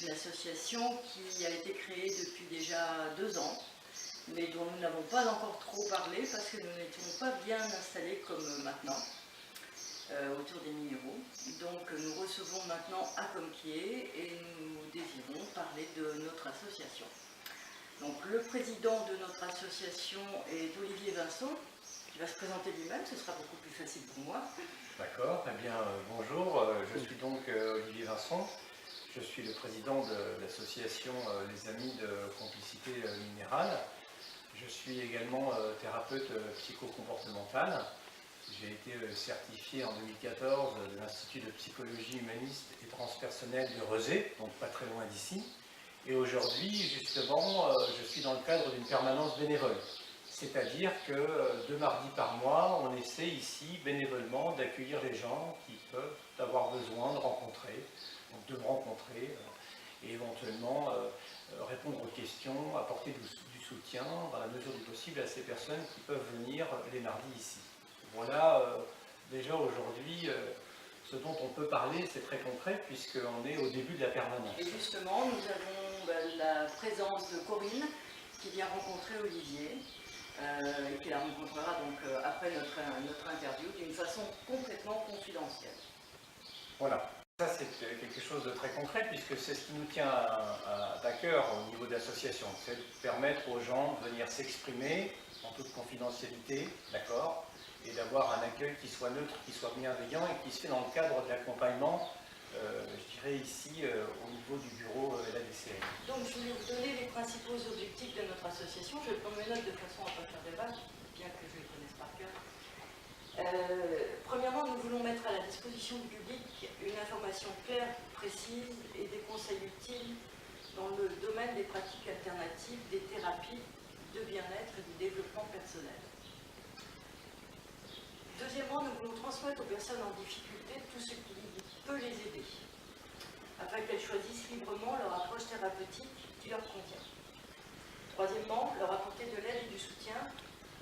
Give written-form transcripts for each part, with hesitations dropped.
une association qui a été créée depuis déjà 2 ans, mais dont nous n'avons pas encore trop parlé parce que nous n'étions pas bien installés comme maintenant autour des minéraux. Donc nous recevons maintenant Acomquier et nous désirons parler de notre association. Donc le président de notre association est Olivier Vincent, qui va se présenter lui-même, ce sera beaucoup plus facile pour moi. D'accord, eh bien bonjour, je suis donc Olivier Vincent, je suis le président de l'association Les Amis de Complicité Minérale. Je suis également thérapeute psychocomportemental. J'ai été certifié en 2014 de l'Institut de psychologie humaniste et transpersonnelle de Rezé, donc pas très loin d'ici. Et aujourd'hui, justement, je suis dans le cadre d'une permanence bénévole. C'est-à-dire que 2 mardis par mois, on essaie ici, bénévolement, d'accueillir les gens qui peuvent avoir besoin de rencontrer, donc de me rencontrer, et éventuellement répondre aux questions, apporter du soutien, dans la mesure du possible, à ces personnes qui peuvent venir les mardis ici. Voilà, déjà aujourd'hui, ce dont on peut parler, c'est très concret, puisqu'on est au début de la permanence. Et justement, nous avons la présence de Corinne, qui vient rencontrer Olivier, et qui la rencontrera donc après notre interview d'une façon complètement confidentielle. Voilà, ça c'est quelque chose de très concret puisque c'est ce qui nous tient à cœur au niveau de l'association, c'est de permettre aux gens de venir s'exprimer en toute confidentialité, d'accord, et d'avoir un accueil qui soit neutre, qui soit bienveillant et qui se fait dans le cadre de l'accompagnement, je dirais ici au niveau du bureau LADCM. Donc je voulais vous donner les principaux objectifs de notre association. Je vais prendre mes notes de façon à ne pas faire débat, bien que je les connaisse par cœur. Premièrement, nous voulons mettre à la disposition du public une information claire, précise et des conseils utiles dans le domaine des pratiques alternatives, des thérapies de bien-être et du développement personnel. Deuxièmement, nous voulons transmettre aux personnes en difficulté tout ce qui peut les aider, afin qu'elles choisissent librement leur approche thérapeutique qui leur convient. Troisièmement, leur apporter de l'aide et du soutien,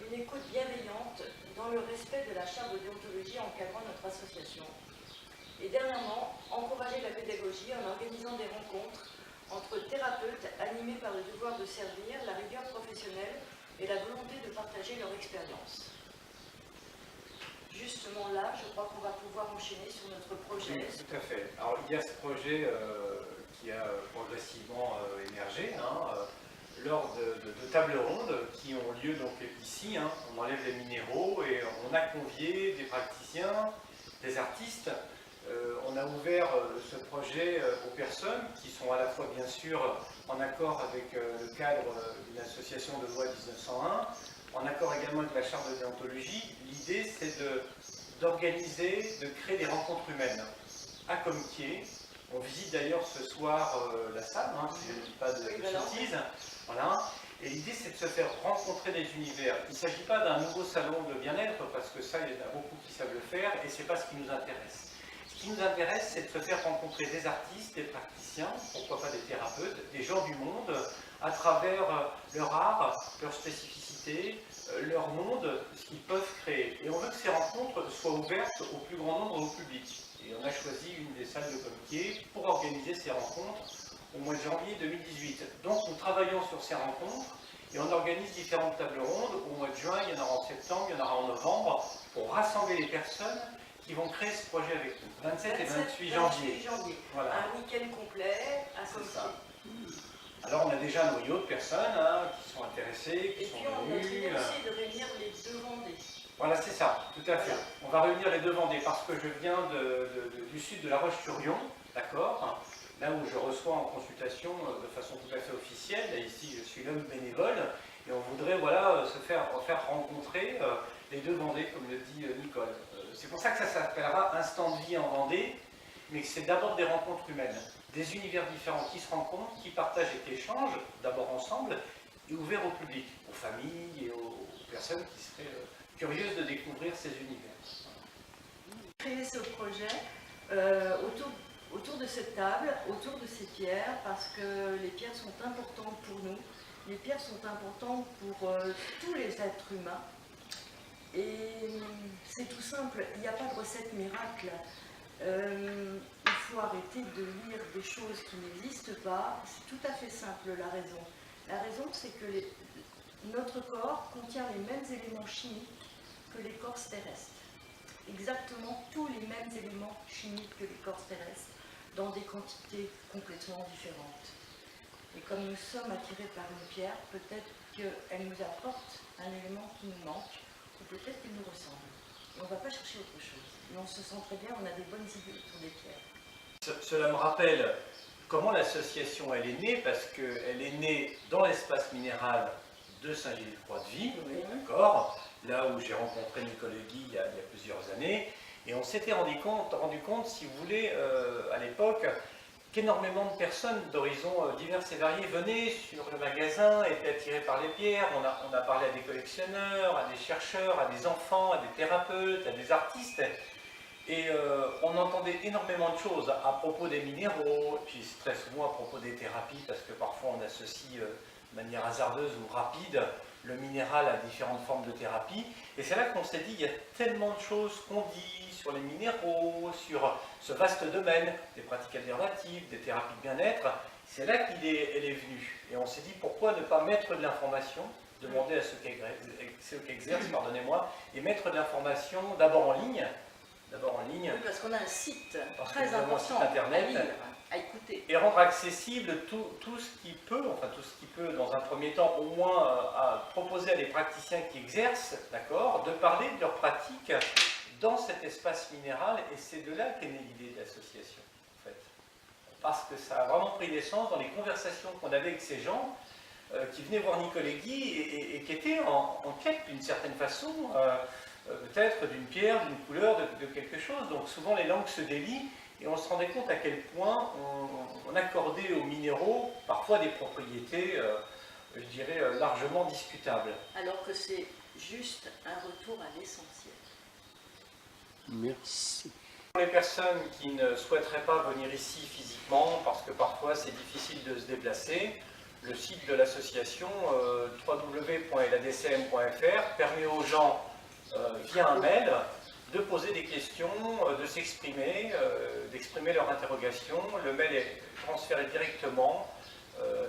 une écoute bienveillante dans le respect de la charte de déontologie encadrant notre association. Et dernièrement, encourager la pédagogie en organisant des rencontres entre thérapeutes animés par le devoir de servir, la rigueur professionnelle et la volonté de partager leur expérience. Justement là, je crois qu'on va pouvoir enchaîner sur notre projet. Oui, tout à fait. Alors il y a ce projet qui a progressivement émergé, lors de tables rondes qui ont lieu donc ici, on enlève les minéraux et on a convié des praticiens, des artistes. On a ouvert ce projet aux personnes qui sont à la fois bien sûr en accord avec le cadre d'une association de loi 1901, en accord également avec la charte de déontologie. L'idée c'est d'organiser, de créer des rencontres humaines. Acomquier, on visite d'ailleurs ce soir la salle, si je ne dis pas de bêtises. Voilà. Et l'idée c'est de se faire rencontrer des univers. Il ne s'agit pas d'un nouveau salon de bien-être, parce que ça, il y en a beaucoup qui savent le faire, et ce n'est pas ce qui nous intéresse. Ce qui nous intéresse, c'est de se faire rencontrer des artistes, des praticiens, pourquoi pas des thérapeutes, des gens du monde, à travers leur art, leur spécificité, leur monde, ce qu'ils peuvent créer. Et on veut que ces rencontres soient ouvertes au plus grand nombre au public. Et on a choisi une des salles de Comquier pour organiser ces rencontres au mois de janvier 2018. Donc nous travaillons sur ces rencontres et on organise différentes tables rondes. Au mois de juin, il y en aura en septembre, il y en aura en novembre, pour rassembler les personnes qui vont créer ce projet avec nous. 27 et 28 janvier. Voilà. Un week-end complet à Comquier. Alors on a déjà un noyau de personnes qui sont intéressées, qui sont venues. Et puis on a aussi de réunir les 2 Vendées. Voilà, c'est ça, tout à fait. Voilà. On va réunir les 2 Vendées parce que je viens du sud de La Roche-sur-Yon, d'accord, là où je reçois en consultation de façon tout à fait officielle. Là, ici, je suis l'homme bénévole et on voudrait se faire rencontrer les 2 Vendées, comme le dit Nicole. C'est pour ça que ça s'appellera Instant de vie en Vendée, mais que c'est d'abord des rencontres humaines. Des univers différents qui se rencontrent, qui partagent et qui échangent, d'abord ensemble, et ouverts au public, aux familles et aux personnes qui seraient curieuses de découvrir ces univers. Créer ce projet autour de cette table, autour de ces pierres, parce que les pierres sont importantes pour nous, les pierres sont importantes pour tous les êtres humains, et c'est tout simple, il n'y a pas de recette miracle. Il faut arrêter de lire des choses qui n'existent pas. C'est tout à fait simple, la raison. La raison, c'est que notre corps contient les mêmes éléments chimiques que l'écorce terrestre. Exactement tous les mêmes éléments chimiques que l'écorce terrestre, dans des quantités complètement différentes. Et comme nous sommes attirés par une pierre, peut-être qu'elle nous apporte un élément qui nous manque, ou peut-être qu'elle nous ressemble. Et on ne va pas chercher autre chose. Mais on se sent très bien, on a des bonnes idées autour des pierres. Cela me rappelle comment l'association elle est née, parce qu'elle est née dans l'espace minéral de Saint-Gilles-Croix-de-Vie, Oui. d'accord, là où j'ai rencontré Nicolas Guy il y a plusieurs années, et on s'était rendu compte, si vous voulez, à l'époque, qu'énormément de personnes d'horizons divers et variés venaient sur le magasin, étaient attirées par les pierres. On a parlé à des collectionneurs, à des chercheurs, à des enfants, à des thérapeutes, à des artistes. Et on entendait énormément de choses à propos des minéraux, puis très souvent à propos des thérapies, parce que parfois on associe de manière hasardeuse ou rapide le minéral à différentes formes de thérapie. Et c'est là qu'on s'est dit, il y a tellement de choses qu'on dit sur les minéraux, sur ce vaste domaine des pratiques alternatives, des thérapies de bien-être. C'est là qu'elle est venue. Et on s'est dit, pourquoi ne pas mettre de l'information, demander à ceux qui exercent, pardonnez-moi, et mettre de l'information d'abord en ligne. Oui, parce qu'on a un site très important un site internet, à lire, à écouter. Et rendre accessible tout ce qui peut, dans un premier temps, au moins à proposer à des praticiens qui exercent, d'accord, de parler de leurs pratiques dans cet espace minéral, et c'est de là qu'est née l'idée de l'association, en fait. Parce que ça a vraiment pris naissance dans les conversations qu'on avait avec ces gens qui venaient voir Nicolas Guy et qui étaient en quête, d'une certaine façon, peut-être d'une pierre, d'une couleur, de quelque chose. Donc souvent les langues se délient, et on se rendait compte à quel point on accordait aux minéraux parfois des propriétés, je dirais, largement discutables. Alors que c'est juste un retour à l'essentiel. Merci. Pour les personnes qui ne souhaiteraient pas venir ici physiquement, parce que parfois c'est difficile de se déplacer, le site de l'association www.ladcm.fr permet aux gens, via un mail, de poser des questions, de s'exprimer, d'exprimer leurs interrogations. Le mail est transféré directement,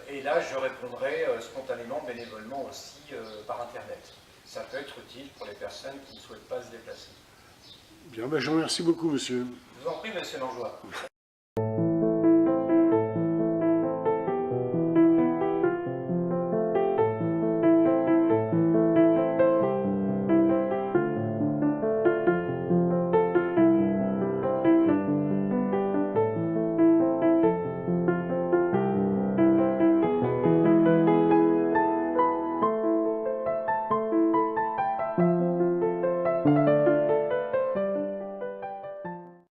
et là je répondrai spontanément, bénévolement aussi par Internet. Ça peut être utile pour les personnes qui ne souhaitent pas se déplacer. Bien, ben, je vous remercie beaucoup, monsieur. Je vous en prie, monsieur Langeois.